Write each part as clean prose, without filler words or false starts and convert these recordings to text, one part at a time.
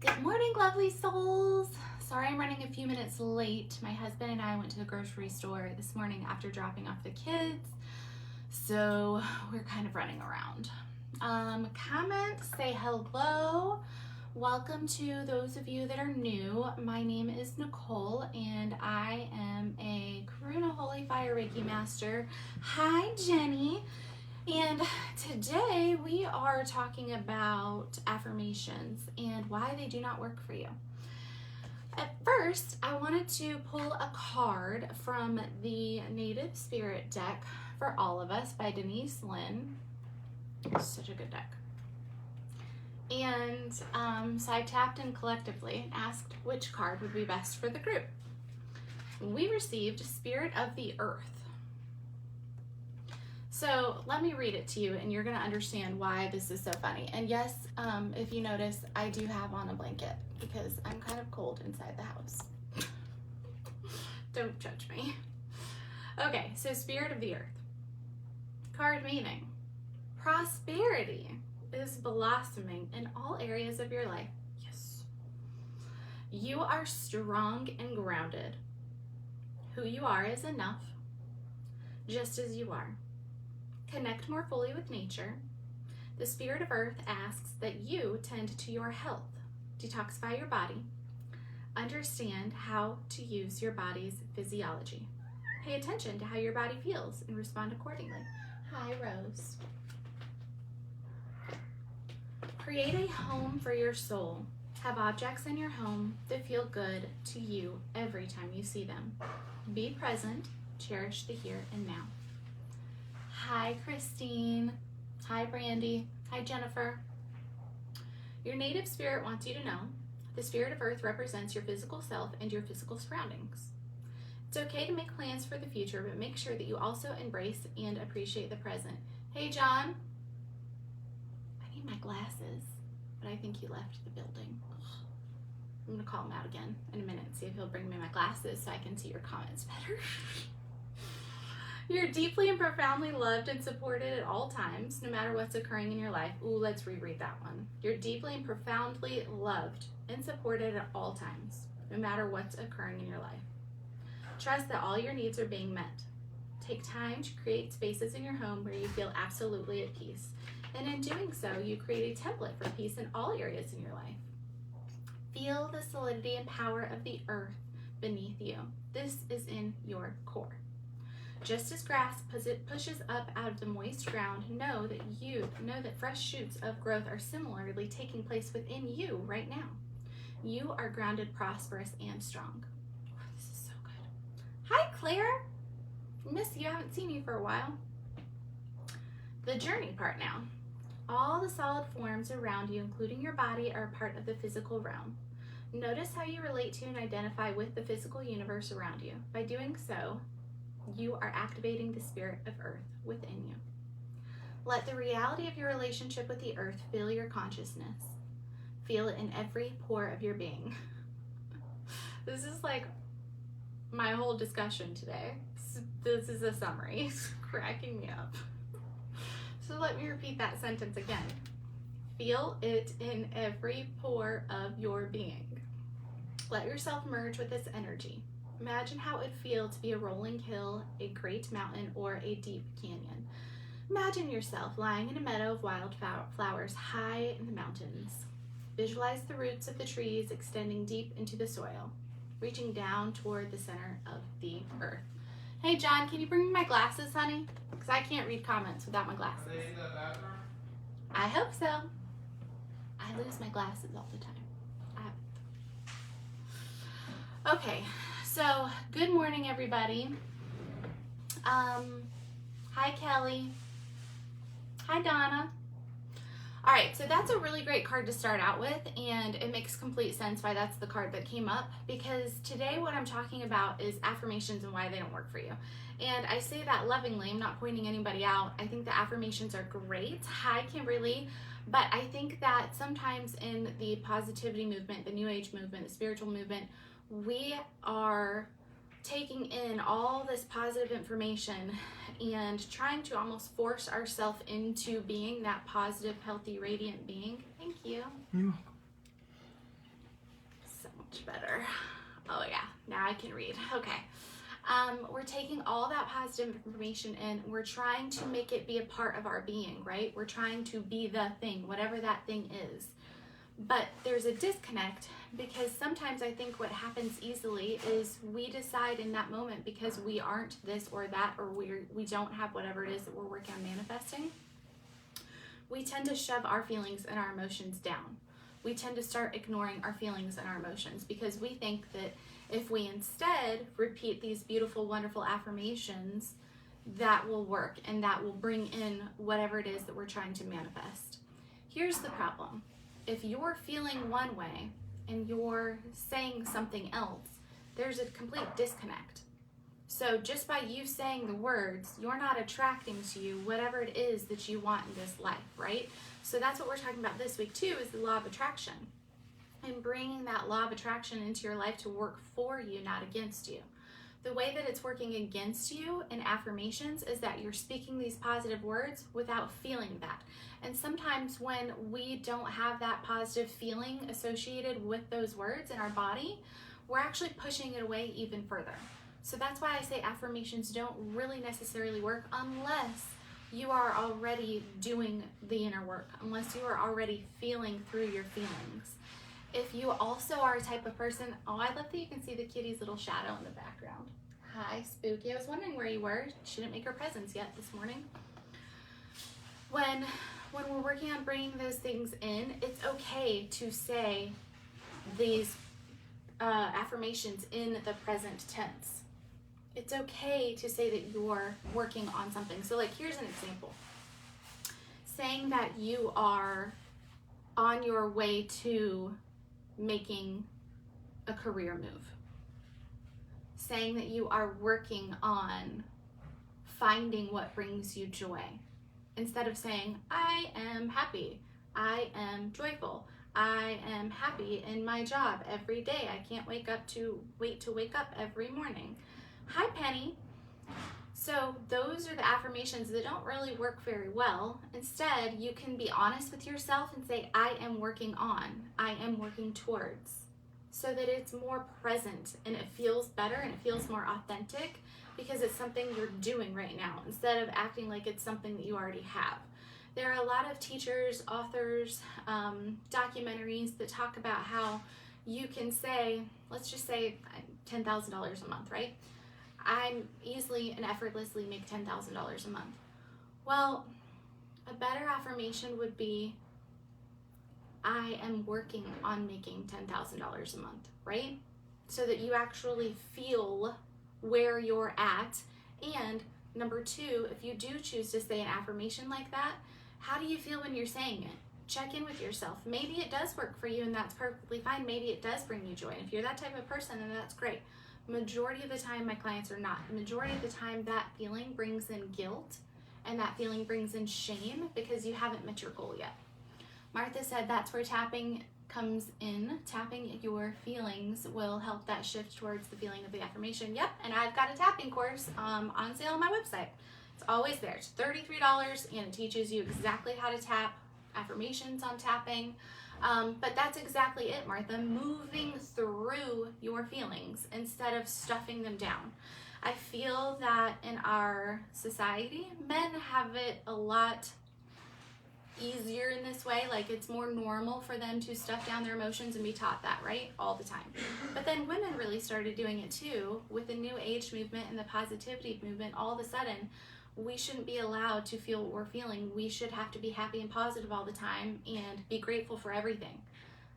Good morning, lovely souls. Sorry I'm running a few minutes late. My husband and I went to the grocery store this morning after dropping off the kids, so we're kind of running around. Comment, say hello. Welcome to those of you that are new. My name is Nichole and I am a Karuna Holy Fire Reiki Master. Hi, Jenny. And today we are talking about affirmations and why they do not work for you. At first, I wanted to pull a card from the Native Spirit deck for all of us by Denise Lynn. Such a good deck. And so I tapped in collectively and asked which card would be best for the group. We received Spirit of the Earth. So let me read it to you and you're going to understand why this is so funny. And yes, if you notice, I do have on a blanket because I'm kind of cold inside the house. Don't judge me. Okay, so Spirit of the Earth. Card meaning: prosperity is blossoming in all areas of your life. Yes. You are strong and grounded. Who you are is enough, just as you are. Connect more fully with nature. The Spirit of Earth asks that you tend to your health, detoxify your body, understand how to use your body's physiology. Pay attention to how your body feels and respond accordingly. Hi, Rose. Create a home for your soul. Have objects in your home that feel good to you every time you see them. Be present. Cherish the here and now. Hi, Christine. Hi, Brandy. Hi, Jennifer. Your native spirit wants you to know the Spirit of Earth represents your physical self and your physical surroundings. It's okay to make plans for the future, but make sure that you also embrace and appreciate the present. Hey, John. I need my glasses, but I think he left the building. I'm going to call him out again in a minute and see if he'll bring me my glasses so I can see your comments better. You're deeply and profoundly loved and supported at all times, no matter what's occurring in your life. Ooh, let's reread that one. You're deeply and profoundly loved and supported at all times, no matter what's occurring in your life. Trust that all your needs are being met. Take time to create spaces in your home where you feel absolutely at peace. And in doing so, you create a template for peace in all areas in your life. Feel the solidity and power of the earth beneath you. This is in your core. Just as grass pushes up out of the moist ground, know that fresh shoots of growth are similarly taking place within you right now. You are grounded, prosperous, and strong. Oh, this is so good. Hi, Claire. Miss you. I haven't seen you for a while. The journey part now. All the solid forms around you, including your body, are part of the physical realm. Notice how you relate to and identify with the physical universe around you. By doing so, you are activating the Spirit of Earth within you. Let the reality of your relationship with the earth fill your consciousness. Feel it in every pore of your being. This is like my whole discussion today. This is a summary. It's cracking me up. So let me repeat that sentence again. Feel it in every pore of your being. Let yourself merge with this energy. Imagine how it would feel to be a rolling hill, a great mountain, or a deep canyon. Imagine yourself lying in a meadow of wild flowers high in the mountains. Visualize the roots of the trees extending deep into the soil, reaching down toward the center of the earth. Hey, John, can you bring me my glasses, honey? Because I can't read comments without my glasses. Are they in the bathroom? I hope so. I lose my glasses all the time. Okay. So, good morning, everybody. Hi, Kelly. Hi, Donna. All right, so that's a really great card to start out with, and it makes complete sense why that's the card that came up, because today what I'm talking about is affirmations and why they don't work for you. And I say that lovingly. I'm not pointing anybody out. I think the affirmations are great. Hi, Kimberly. But I think that sometimes in the positivity movement, the New Age movement, the spiritual movement, we are taking in all this positive information and trying to almost force ourselves into being that positive, healthy, radiant being. Thank you. I can read. Okay. We're taking all that positive information in, we're trying to make it be a part of our being, right? We're trying to be the thing, whatever that thing is. But there's a disconnect, because sometimes I think what happens easily is we decide in that moment, because we aren't this or that, or we don't have whatever it is that we're working on manifesting, we tend to shove our feelings and our emotions down. We tend to start ignoring our feelings and our emotions, because we think that if we instead repeat these beautiful, wonderful affirmations, that will work and that will bring in whatever it is that we're trying to manifest. Here's the problem. If you're feeling one way and you're saying something else, there's a complete disconnect. So just by you saying the words, you're not attracting to you whatever it is that you want in this life, right? So that's what we're talking about this week too, is the law of attraction. And bringing that law of attraction into your life to work for you, not against you. The way that it's working against you in affirmations is that you're speaking these positive words without feeling that. And sometimes when we don't have that positive feeling associated with those words in our body, we're actually pushing it away even further. So that's why I say affirmations don't really necessarily work unless you are already doing the inner work, unless you are already feeling through your feelings. If you also are a type of person, oh, I love that you can see the kitty's little shadow in the background. Hi, Spooky. I was wondering where you were. She didn't make her presents yet this morning. When we're working on bringing those things in, it's okay to say these affirmations in the present tense. It's okay to say that you're working on something. So like, here's an example. Saying that you are on your way to making a career move. Saying that you are working on finding what brings you joy. Instead of saying, I am happy, I am joyful, I am happy in my job every day. I can't wait to wake up every morning. Hi, Penny. So those are the affirmations that don't really work very well. Instead, you can be honest with yourself and say, I am working on, I am working towards, so that it's more present and it feels better and it feels more authentic, because it's something you're doing right now instead of acting like it's something that you already have. There are a lot of teachers, authors, documentaries that talk about how you can say, let's just say $10,000 a month, right? I'm easily and effortlessly make $10,000 a month. Well, a better affirmation would be, I am working on making $10,000 a month, right? So that you actually feel where you're at. And number two, if you do choose to say an affirmation like that, how do you feel when you're saying it? Check in with yourself. Maybe it does work for you and that's perfectly fine. Maybe it does bring you joy. And if you're that type of person, then that's great. Majority of the time, my clients are not. Majority of the time, that feeling brings in guilt and that feeling brings in shame because you haven't met your goal yet. Martha said that's where tapping comes in. Tapping your feelings will help that shift towards the feeling of the affirmation. Yep, and I've got a tapping course on sale on my website. It's always there. It's $33 and it teaches you exactly how to tap, affirmations on tapping. But that's exactly it, Martha, moving through your feelings instead of stuffing them down. I feel that in our society, men have it a lot easier in this way. Like, it's more normal for them to stuff down their emotions and be taught that, right? All the time. But then women really started doing it too with the new age movement and the positivity movement. All of a sudden, we shouldn't be allowed to feel what we're feeling. We should have to be happy and positive all the time and be grateful for everything.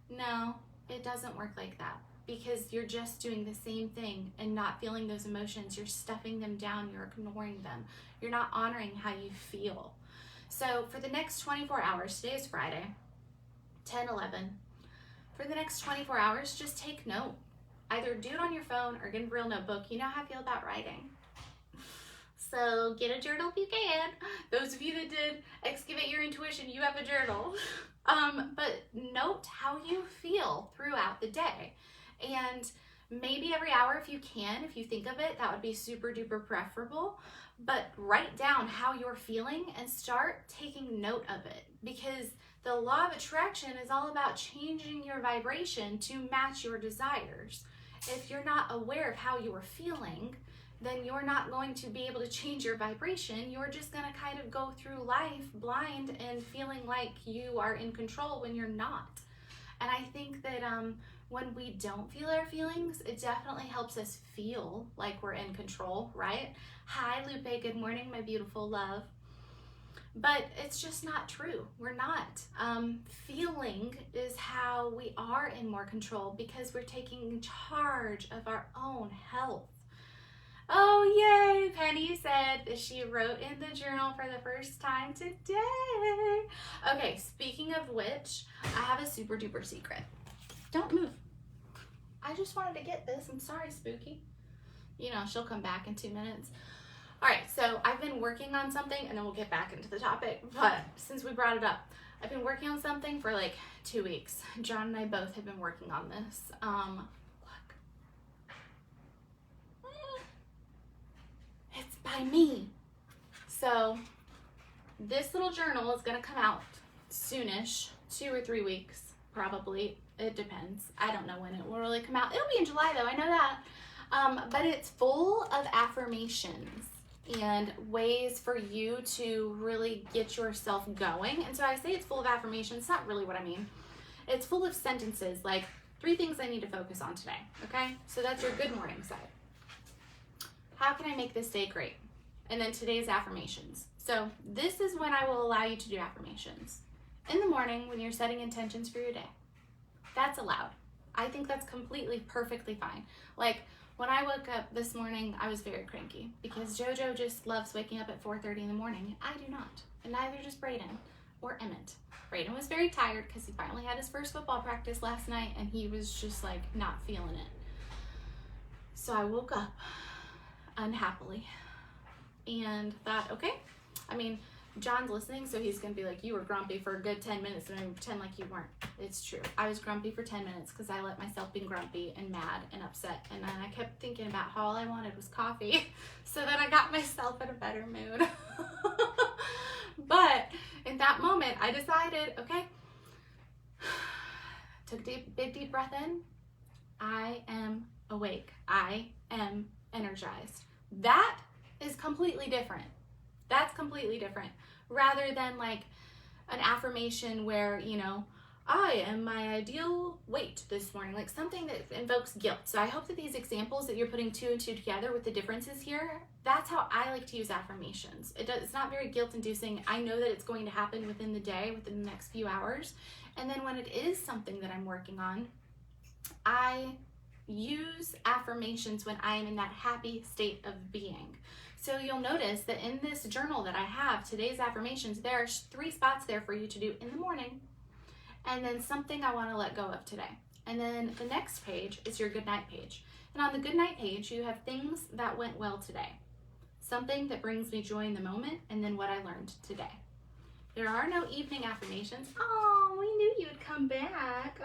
No, it doesn't work like that, because you're just doing the same thing and not feeling those emotions. You're stuffing them down. You're ignoring them. You're not honoring how you feel. So for the next 24 hours, today is Friday, 10/11. For the next 24 hours, just take note. Either do it on your phone or get a real notebook. You know how I feel about writing. So get a journal if you can. Those of you that did Excavate Your Intuition, you have a journal. But note how you feel throughout the day. And maybe every hour if you can, if you think of it, that would be super duper preferable. But write down how you're feeling and start taking note of it, because the law of attraction is all about changing your vibration to match your desires. if you're not aware of how you're feeling, then you're not going to be able to change your vibration. You're just going to kind of go through life blind and feeling like you are in control when you're not. And I think that when we don't feel our feelings, it definitely helps us feel like we're in control, right? Hi, Lupe. Good morning, my beautiful love. But it's just not true. We're not. Feeling is how we are in more control because we're taking charge of our own health. Oh, yay! Penny said that she wrote in the journal for the first time today. Okay, speaking of which, I have a super duper secret. Don't move. I just wanted to get this. I'm sorry, Spooky. You know, she'll come back in 2 minutes. All right, so I've been working on something, and then we'll get back into the topic. But since we brought it up, I've been working on something for like 2 weeks. John and I both have been working on this. Look. It's by me. So this little journal is going to come out soonish, 2 or 3 weeks, probably. It depends. I don't know when it will really come out. It'll be in July, though. I know that. But it's full of affirmations and ways for you to really get yourself going. And so I say it's full of affirmations. It's not really what I mean. It's full of sentences like 3 things I need to focus on today. Okay? So that's your good morning side. How can I make this day great? And then today's affirmations. So this is when I will allow you to do affirmations. In the morning when you're setting intentions for your day. That's allowed. I think that's completely, perfectly fine. Like, when I woke up this morning, I was very cranky because JoJo just loves waking up at 4:30 in the morning. I do not, and neither does Brayden or Emmett. Brayden was very tired because he finally had his first football practice last night, and he was just like not feeling it. So I woke up unhappily and thought, okay, I mean, John's listening, so he's going to be like, you were grumpy for a good 10 minutes, and I pretend like you weren't. It's true. I was grumpy for 10 minutes because I let myself be grumpy and mad and upset, and then I kept thinking about how all I wanted was coffee, so then I got myself in a better mood. But in that moment, I decided, okay, took a big deep breath in. I am awake. I am energized. That is completely different. That's completely different rather than like an affirmation where, you know, I am my ideal weight this morning, like something that invokes guilt. So I hope that these examples that you're putting 2 and 2 together with the differences here, that's how I like to use affirmations. It's not very guilt-inducing. I know that it's going to happen within the day, within the next few hours. And then when it is something that I'm working on, I use affirmations when I am in that happy state of being. So you'll notice that in this journal that I have, today's affirmations, there are 3 spots there for you to do in the morning, and then something I want to let go of today. And then the next page is your good night page. And on the good night page, you have things that went well today, something that brings me joy in the moment, and then what I learned today. There are no evening affirmations. Oh, we knew you would come back.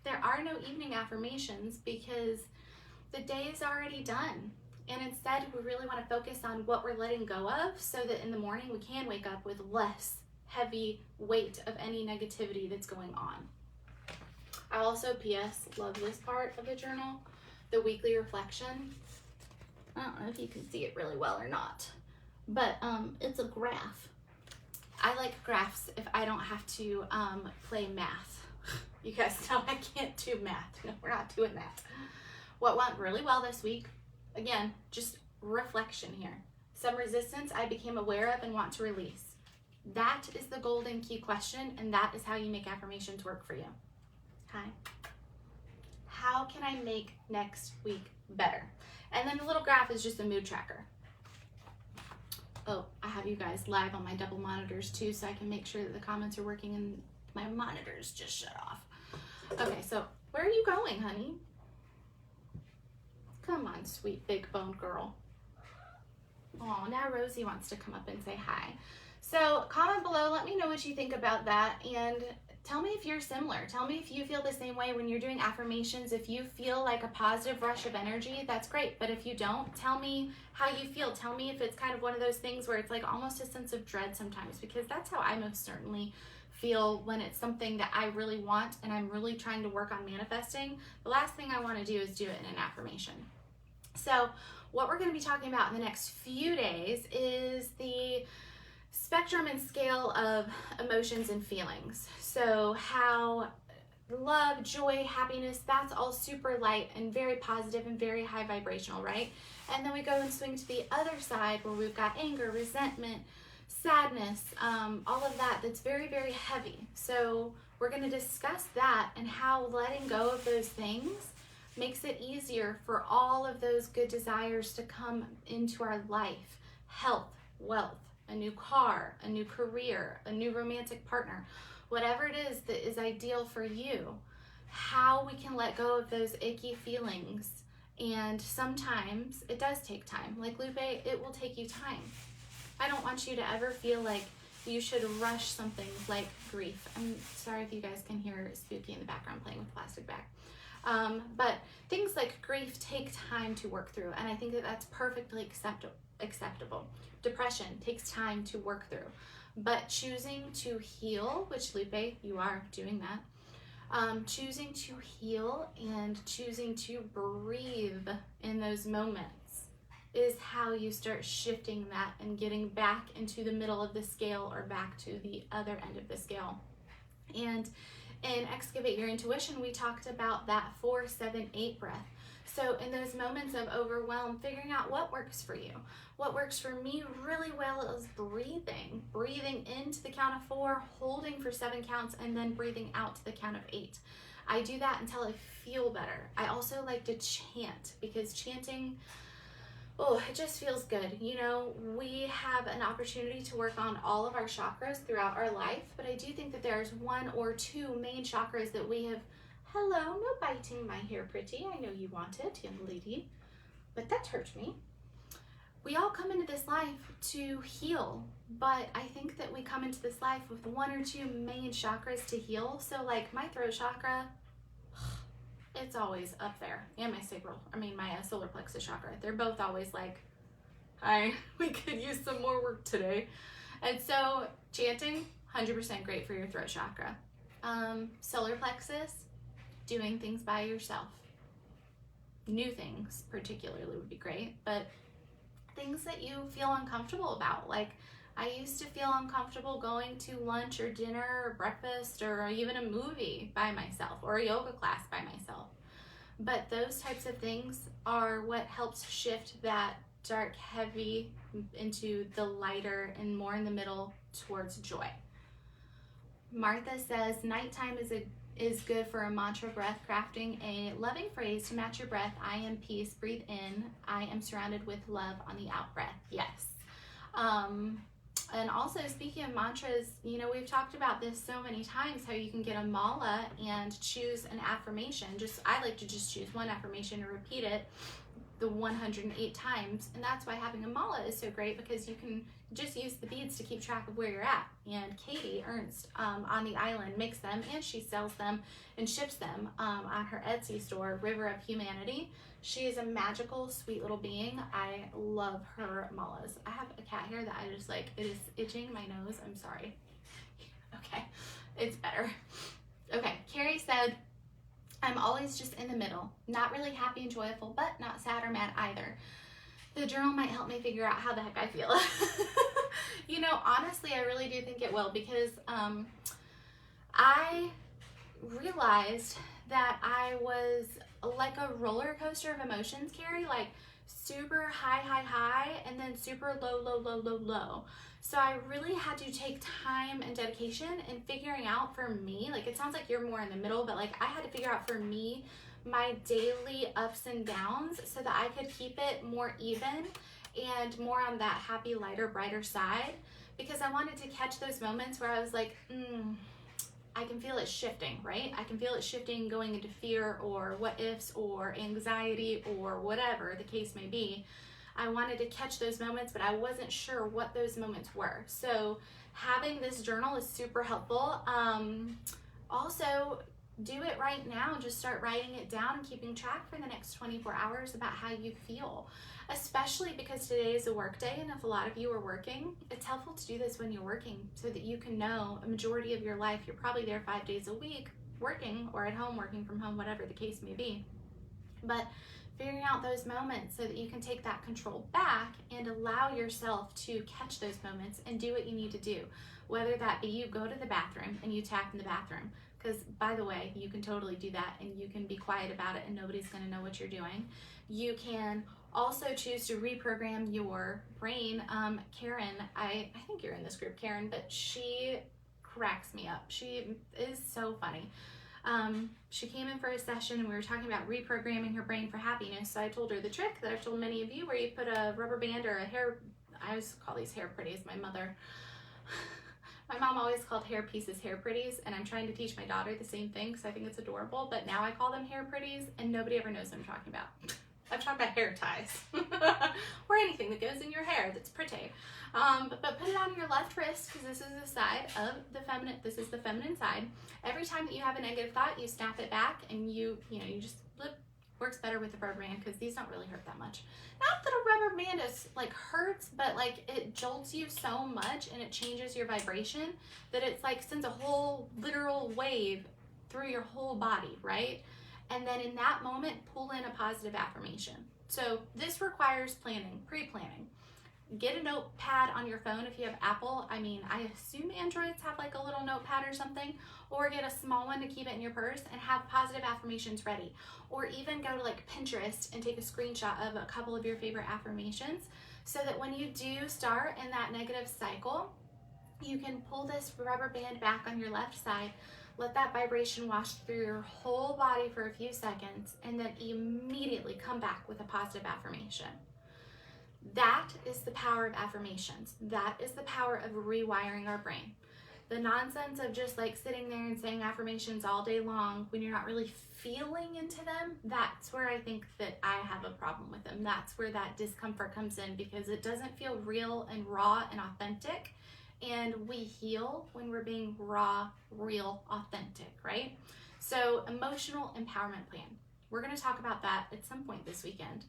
There are no evening affirmations because the day is already done. And instead, we really want to focus on what we're letting go of so that in the morning we can wake up with less heavy weight of any negativity that's going on. I also, P.S., love this part of the journal, the weekly reflection. I don't know if you can see it really well or not, but it's a graph. I like graphs if I don't have to play math. You guys know I can't do math. No, we're not doing that. What went really well this week? Again, just reflection here. Some resistance I became aware of and want to release. That is the golden key question, and that is how you make affirmations work for you. Hi. How can I make next week better? And then the little graph is just a mood tracker. Oh, I have you guys live on my double monitors too, so I can make sure that the comments are working and my monitors just shut off. Okay, so where are you going, honey? Come on, sweet big boned girl. Oh, now Rosie wants to come up and say hi. So comment below, let me know what you think about that, and tell me if you're similar. Tell me if you feel the same way when you're doing affirmations. If you feel like a positive rush of energy, that's great. But if you don't, tell me how you feel. Tell me if it's kind of one of those things where it's like almost a sense of dread sometimes, because that's how I most certainly feel when it's something that I really want and I'm really trying to work on manifesting, the last thing I want to do is do it in an affirmation. So what we're going to be talking about in the next few days is the spectrum and scale of emotions and feelings. So how love, joy, happiness, that's all super light and very positive and very high vibrational, right? And then we go and swing to the other side where we've got anger, resentment, sadness, all of that that's very, very heavy. So we're going to discuss that and how letting go of those things makes it easier for all of those good desires to come into our life. Health, wealth, a new car, a new career, a new romantic partner, whatever it is that is ideal for you, how we can let go of those icky feelings. And sometimes it does take time. Like Lupe, it will take you time. I don't want you to ever feel like you should rush something like grief. I'm sorry if you guys can hear Spooky in the background playing with a plastic bag. But things like grief take time to work through, and I think that that's perfectly acceptable. Depression takes time to work through, but choosing to heal, which Lupe, you are doing that, choosing to heal and choosing to breathe in those moments is how you start shifting that and getting back into the middle of the scale or back to the other end of the scale. And in Excavate Your Intuition, we talked about that 4-7-8 breath. So in those moments of overwhelm, figuring out what works for you. What works for me really well is breathing into the count of 4, holding for 7 counts, and then breathing out to the count of 8. I do that until I feel better. I also like to chant, because chanting, it just feels good. You know, we have an opportunity to work on all of our chakras throughout our life, but I do think that there's 1 or 2 main chakras that we have. Hello, no biting my hair, pretty. I know you want it, young lady, but that hurt me. We all come into this life to heal, but I think that we come into this life with 1 or 2 main chakras to heal. So like my throat chakra, it's always up there, and my solar plexus chakra. They're both always like, hi, we could use some more work today. And so chanting, 100% great for your throat chakra. Solar plexus, doing things by yourself. New things particularly would be great, but things that you feel uncomfortable about. Like I used to feel uncomfortable going to lunch or dinner or breakfast or even a movie by myself or a yoga class by myself. But those types of things are what helps shift that dark, heavy into the lighter and more in the middle towards joy. Martha says, nighttime is good for a mantra breath, crafting a loving phrase to match your breath. I am peace, breathe in. I am surrounded with love on the out breath. Yes. And also, speaking of mantras, you know, we've talked about this so many times, how you can get a mala and choose an affirmation. I like to just choose one affirmation and repeat it the 108 times. And that's why having a mala is so great, because you can just use the beads to keep track of where you're at. And Katie Ernst on the island makes them, and she sells them and ships them on her Etsy store, River of Humanity. She is a magical, sweet little being. I love her malas. I have a cat hair that I just like, it is itching my nose. I'm sorry. Okay, it's better. Okay, Carrie said, I'm always just in the middle. Not really happy and joyful, but not sad or mad either. The journal might help me figure out how the heck I feel. You know, honestly, I really do think it will, because I realized that I was like a roller coaster of emotions, Carrie, like super high, and then super low. So I really had to take time and dedication in figuring out for me, like it sounds like you're more in the middle, but like I had to figure out for me my daily ups and downs so that I could keep it more even and more on that happy, lighter, brighter side, because I wanted to catch those moments where I was like, I can feel it shifting, right? I can feel it shifting, going into fear or what ifs or anxiety or whatever the case may be. I wanted to catch those moments, but I wasn't sure what those moments were. So having this journal is super helpful. Also, do it right now. Just start writing it down and keeping track for the next 24 hours about how you feel, especially because today is a work day, and if a lot of you are working, it's helpful to do this when you're working so that you can know a majority of your life you're probably there 5 days a week working, or at home working from home, whatever the case may be. But figuring out those moments so that you can take that control back and allow yourself to catch those moments and do what you need to do. Whether that be you go to the bathroom and you tap in the bathroom, because by the way, you can totally do that and you can be quiet about it and nobody's going to know what you're doing. You can also choose to reprogram your brain. Karen, I think you're in this group, Karen, but she cracks me up. She is so funny. She came in for a session and we were talking about reprogramming her brain for happiness. So I told her the trick that I've told many of you, where you put a rubber band or a hair, I always call these hair pretties. My mom always called hair pieces hair pretties, and I'm trying to teach my daughter the same thing because I think it's adorable, but now I call them hair pretties and nobody ever knows what I'm talking about. I'm talking about hair ties or anything that goes in your hair that's pretty. But put it on your left wrist, because this is the side of the feminine. This is the feminine side. Every time that you have a negative thought, you snap it back, and you just flip. Works better with the rubber band because these don't really hurt that much. Not that a rubber band is like hurts, but like it jolts you so much and it changes your vibration that it's like sends a whole literal wave through your whole body, right? And then in that moment, pull in a positive affirmation. So this requires planning, pre-planning. Get a notepad on your phone if you have Apple. I mean, I assume Androids have like a little notepad or something, or get a small one to keep it in your purse and have positive affirmations ready. Or even go to like Pinterest and take a screenshot of a couple of your favorite affirmations so that when you do start in that negative cycle, you can pull this rubber band back on your left side, let that vibration wash through your whole body for a few seconds, and then immediately come back with a positive affirmation. That is the power of affirmations. That is the power of rewiring our brain. The nonsense of just like sitting there and saying affirmations all day long when you're not really feeling into them, that's where I think that I have a problem with them. That's where that discomfort comes in, because it doesn't feel real and raw and authentic. And we heal when we're being raw, real, authentic, right? So emotional empowerment plan. We're going to talk about that at some point this weekend.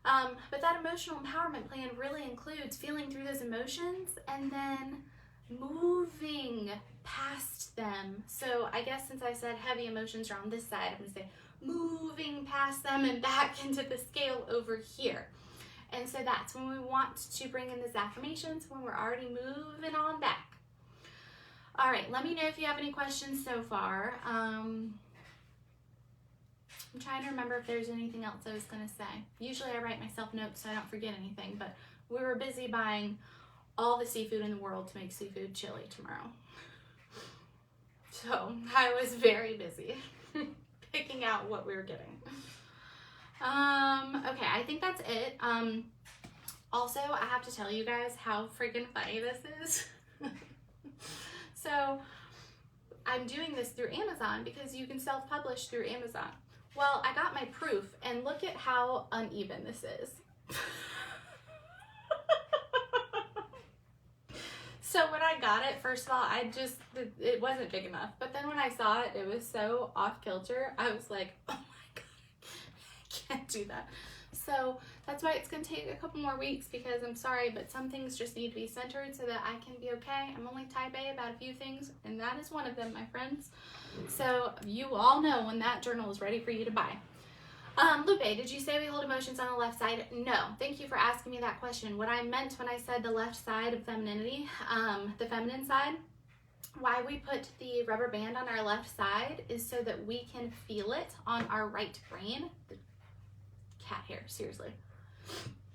But that emotional empowerment plan really includes feeling through those emotions and then moving past them. So I guess since I said heavy emotions are on this side, I'm going to say moving past them and back into the scale over here. And so that's when we want to bring in these affirmations, when we're already moving on back. All right, let me know if you have any questions so far. I'm trying to remember if there's anything else I was going to say. Usually I write myself notes so I don't forget anything, but we were busy buying all the seafood in the world to make seafood chili tomorrow. So I was very busy picking out what we were getting. Okay, I think that's it. Also, I have to tell you guys how freaking funny this is. So I'm doing this through Amazon because you can self-publish through Amazon. Well, I got my proof, and look at how uneven this is. So when I got it, first of all, it wasn't big enough. But then when I saw it, it was so off kilter. I was like, oh my God, I can't do that. So that's why it's going to take a couple more weeks, because I'm sorry, but some things just need to be centered so that I can be okay. I'm only type A about a few things, and that is one of them, my friends. So you all know when that journal is ready for you to buy. Lupe, did you say we hold emotions on the left side? No. Thank you for asking me that question. What I meant when I said the left side of femininity, the feminine side, why we put the rubber band on our left side is so that we can feel it on our right brain. The cat hair, seriously.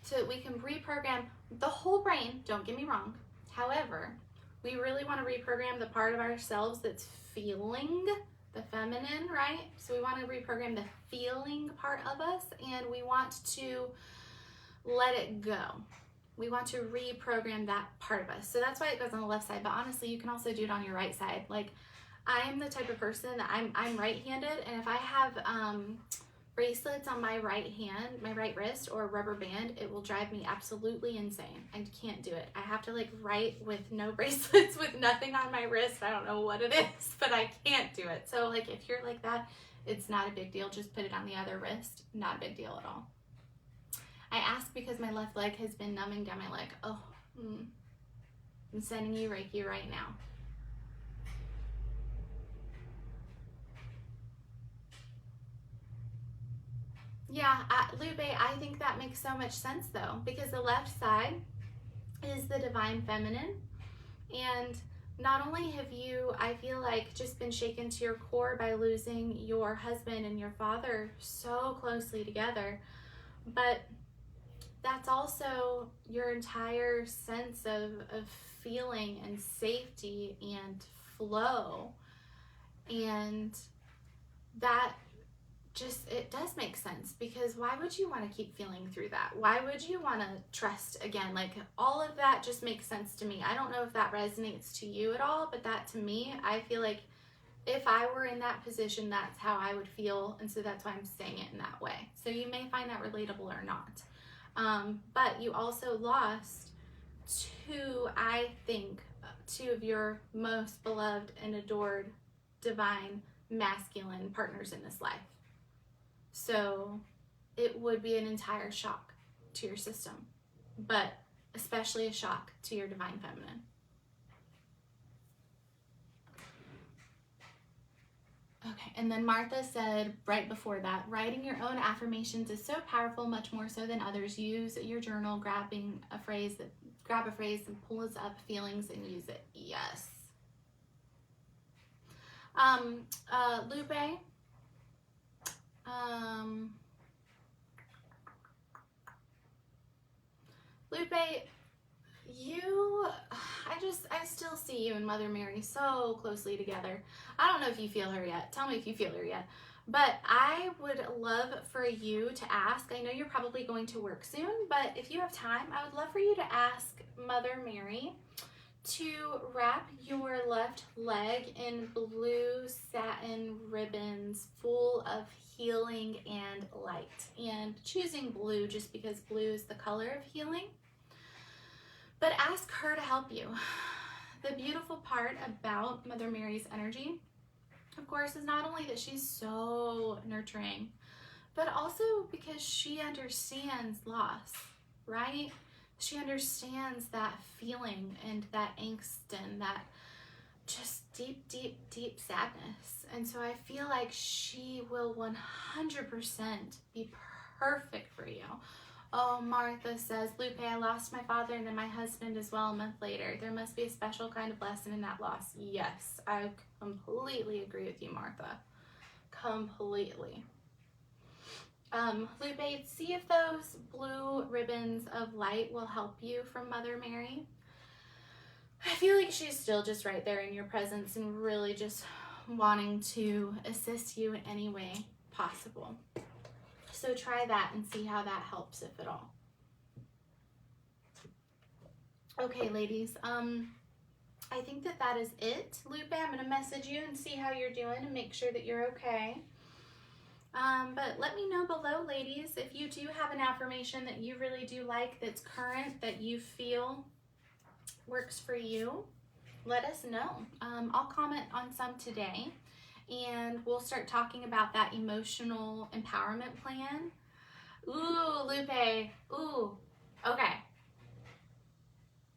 So that we can reprogram the whole brain, don't get me wrong. However, we really want to reprogram the part of ourselves that's feeling the feminine, right? So we want to reprogram the feeling part of us, and we want to let it go. We want to reprogram that part of us. So that's why it goes on the left side, but honestly, you can also do it on your right side. Like, I am the type of person that I'm right-handed, and if I have, for bracelets on my right hand, my right wrist, or a rubber band, it will drive me absolutely insane. I can't do it. I have to like write with no bracelets, with nothing on my wrist. I don't know what it is, but I can't do it. So like if you're like that, it's not a big deal. Just put it on the other wrist. Not a big deal at all. I ask because my left leg has been numbing down my leg. Oh, I'm sending you Reiki right now. Yeah, Lupe, I think that makes so much sense though, because the left side is the divine feminine, and not only have you, I feel like, just been shaken to your core by losing your husband and your father so closely together, but that's also your entire sense of feeling and safety and flow, and that just, it does make sense, because why would you want to keep feeling through that? Why would you want to trust again? Like, all of that just makes sense to me. I don't know if that resonates to you at all, but that to me, I feel like if I were in that position, that's how I would feel, and so that's why I'm saying it in that way. So you may find that relatable or not. But you also lost I think, two of your most beloved and adored divine masculine partners in this life. So it would be an entire shock to your system, but especially a shock to your divine feminine. Okay, and then Martha said right before that, writing your own affirmations is so powerful, much more so than others. Use your journal, grab a phrase and pulls up feelings and use it. Yes. Lupe, Lupe, I still see you and Mother Mary so closely together. I don't know if you feel her yet. Tell me if you feel her yet. But I would love for you to ask, I know you're probably going to work soon, but if you have time, I would love for you to ask Mother Mary to wrap your left leg in blue satin ribbons full of healing and light. And choosing blue just because blue is the color of healing. But ask her to help you. The beautiful part about Mother Mary's energy, of course, is not only that she's so nurturing, but also because she understands loss, right? She understands that feeling and that angst and that just deep, deep, deep sadness. And so I feel like she will 100% be perfect for you. Oh, Martha says, Lupe, I lost my father and then my husband as well a month later. There must be a special kind of lesson in that loss. Yes, I completely agree with you, Martha. Completely. Lupe, see if those blue ribbons of light will help you from Mother Mary. I feel like she's still just right there in your presence and really just wanting to assist you in any way possible. So try that and see how that helps, if at all. Okay, ladies, I think that is it. Lupe, I'm going to message you and see how you're doing and make sure that you're okay. But let me know below, ladies, if you do have an affirmation that you really do like, that's current, that you feel works for you. Let us know. I'll comment on some today, and we'll start talking about that emotional empowerment plan. Ooh, Lupe. Ooh. Okay.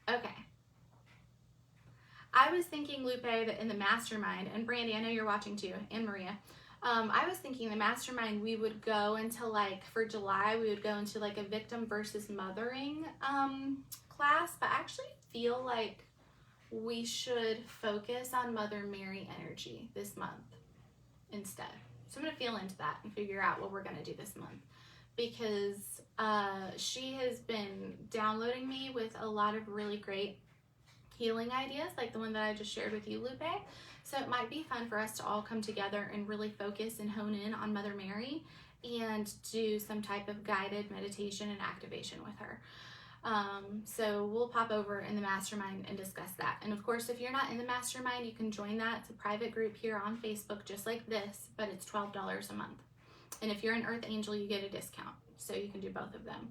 Okay. I was thinking, Lupe, that in the mastermind, and Brandy, I know you're watching too, and Maria, I was thinking the mastermind, we would go into, like, for July, we would go into like a victim versus mothering class, but I actually feel like we should focus on Mother Mary energy this month instead. So I'm going to feel into that and figure out what we're going to do this month, because she has been downloading me with a lot of really great healing ideas, like the one that I just shared with you, Lupe. So it might be fun for us to all come together and really focus and hone in on Mother Mary and do some type of guided meditation and activation with her. So we'll pop over in the mastermind and discuss that. And of course, if you're not in the mastermind, you can join that. It's a private group here on Facebook, just like this, but it's $12 a month. And if you're an Earth Angel, you get a discount. So you can do both of them.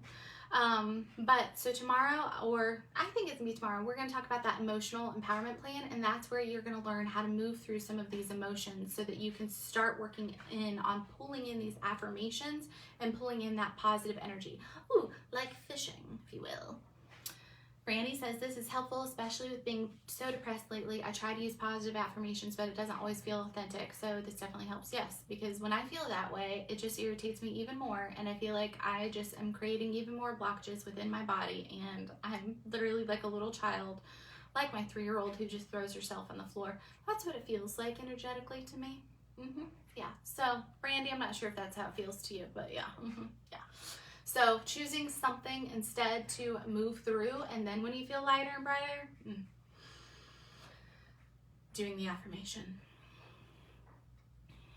But so tomorrow, or I think it's gonna be tomorrow, we're gonna talk about that emotional empowerment plan, and that's where you're gonna learn how to move through some of these emotions so that you can start working in on pulling in these affirmations and pulling in that positive energy. Ooh, like fishing, if you will. Brandy says this is helpful, especially with being so depressed lately. I try to use positive affirmations, but it doesn't always feel authentic. So this definitely helps. Yes, because when I feel that way, it just irritates me even more. And I feel like I just am creating even more blockages within my body. And I'm literally like a little child, like my 3-year-old who just throws herself on the floor. That's what it feels like energetically to me. Yeah. So Brandy, I'm not sure if that's how it feels to you, but yeah. Yeah. So choosing something instead to move through, and then when you feel lighter and brighter, doing the affirmation.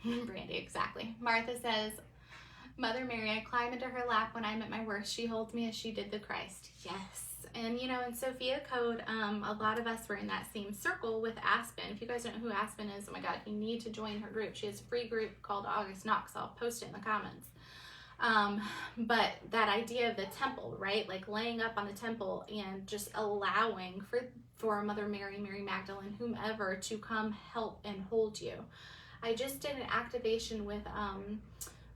Brandy, exactly. Martha says, Mother Mary, I climb into her lap when I'm at my worst. She holds me as she did the Christ. Yes. And you know, in Sophia Code, a lot of us were in that same circle with Aspen. If you guys don't know who Aspen is, oh my God, you need to join her group. She has a free group called August Knox. I'll post it in the comments. But that idea of the temple, right? Like laying up on the temple and just allowing for Mother Mary, Mary Magdalene, whomever to come help and hold you. I just did an activation with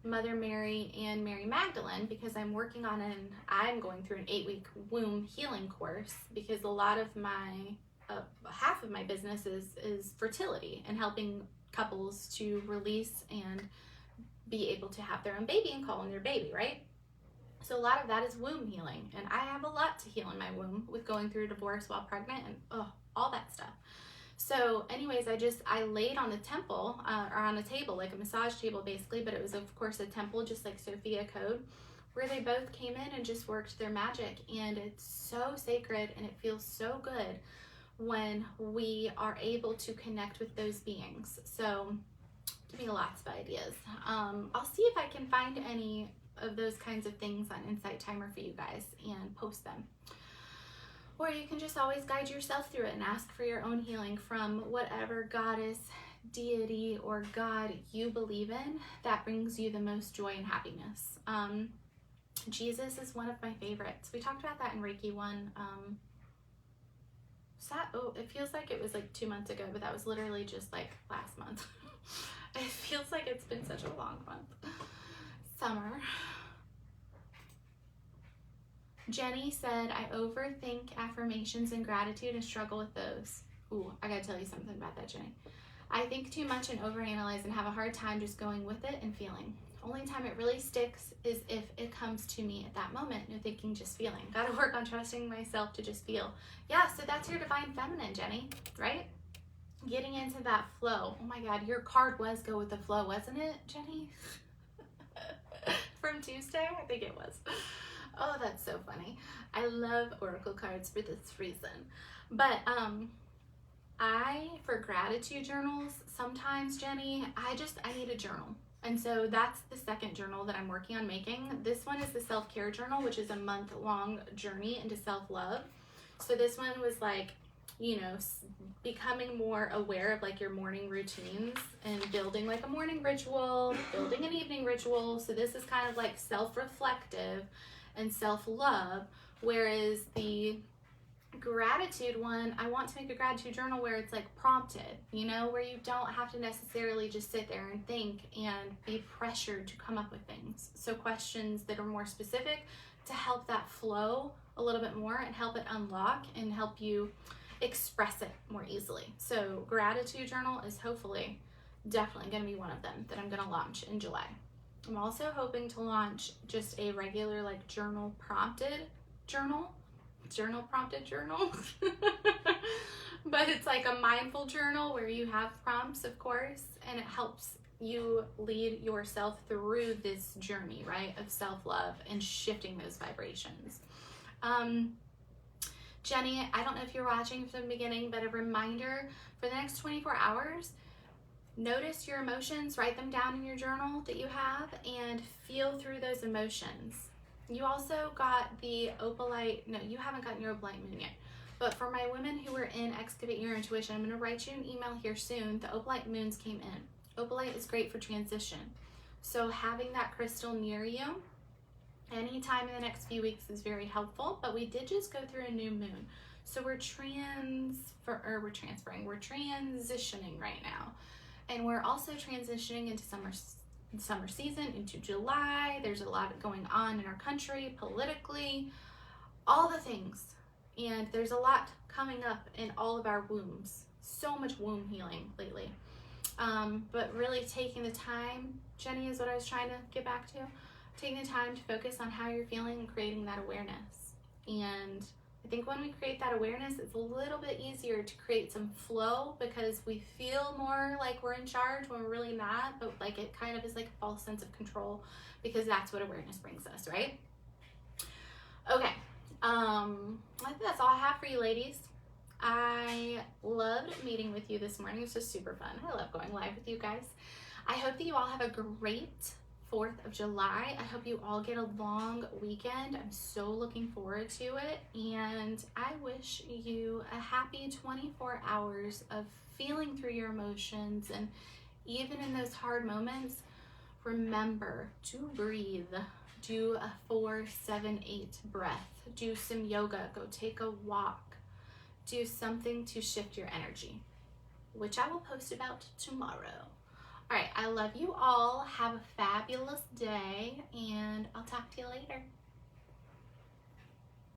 Mother Mary and Mary Magdalene because I'm working on I'm going through an 8-week womb healing course because a lot of my, half of my business is fertility and helping couples to release and be able to have their own baby and call in their baby, right? So a lot of that is womb healing, and I have a lot to heal in my womb with going through a divorce while pregnant and all that stuff. So anyways, I laid on the temple or on a table, like a massage table basically, but it was of course a temple just like Sophia Code, where they both came in and just worked their magic. And it's so sacred and it feels so good when we are able to connect with those beings. So give me lots of ideas. I'll see if I can find any of those kinds of things on Insight Timer for you guys and post them. Or you can just always guide yourself through it and ask for your own healing from whatever goddess, deity, or God you believe in that brings you the most joy and happiness. Jesus is one of my favorites. We talked about that in Reiki 1. It feels like it was like 2 months ago, but that was literally just like last month. It feels like it's been such a long month. Summer. Jenny said, I overthink affirmations and gratitude and struggle with those. Ooh, I gotta tell you something about that, Jenny. I think too much and overanalyze and have a hard time just going with it and feeling. Only time it really sticks is if it comes to me at that moment. No thinking, just feeling. Gotta work on trusting myself to just feel. Yeah, so that's your divine feminine, Jenny, right? Getting into that flow. Oh my God, your card was go with the flow, wasn't it, Jenny? From Tuesday, I think it was. Oh, that's so funny. I love oracle cards for this reason. But for gratitude journals, sometimes, Jenny, I need a journal. And so that's the second journal that I'm working on making. This one is the self-care journal, which is a month-long journey into self-love. So this one was like, you know, becoming more aware of like your morning routines and building like a morning ritual, building an evening ritual. So this is kind of like self-reflective and self-love, whereas the gratitude one, I want to make a gratitude journal where it's like prompted, you know, where you don't have to necessarily just sit there and think and be pressured to come up with things. So questions that are more specific to help that flow a little bit more and help it unlock and help you express it more easily. So gratitude journal is hopefully definitely going to be one of them that I'm going to launch in July. I'm also hoping to launch just a regular like journal prompted journal. But it's like a mindful journal where you have prompts, of course, and it helps you lead yourself through this journey, right, of self-love and shifting those vibrations. Jenny, I don't know if you're watching from the beginning, but a reminder for the next 24 hours, notice your emotions, write them down in your journal that you have, and feel through those emotions. You also got the opalite, no, you haven't gotten your opalite moon yet, but for my women who are in Excavate Your Intuition, I'm going to write you an email here soon. The opalite moons came in. Opalite is great for transition. So having that crystal near you anytime in the next few weeks is very helpful. But we did just go through a new moon. So we're transitioning right now. And we're also transitioning into summer season, into July. There's a lot going on in our country, politically, all the things. And there's a lot coming up in all of our wombs. So much womb healing lately. But really taking the time, Jenny, is what I was trying to get back to. Taking the time to focus on how you're feeling and creating that awareness. And I think when we create that awareness, it's a little bit easier to create some flow, because we feel more like we're in charge when we're really not, but like it kind of is like a false sense of control, because that's what awareness brings us, right? Okay, I think that's all I have for you, ladies. I loved meeting with you this morning. It was just super fun. I love going live with you guys. I hope that you all have a great 4th of July. I hope you all get a long weekend. I'm so looking forward to it, and I wish you a happy 24 hours of feeling through your emotions. And even in those hard moments, remember to breathe. Do a 4-7-8 breath. Do some yoga. Go take a walk. Do something to shift your energy, which I will post about tomorrow. All right, I love you all. Have a fabulous day, and I'll talk to you later.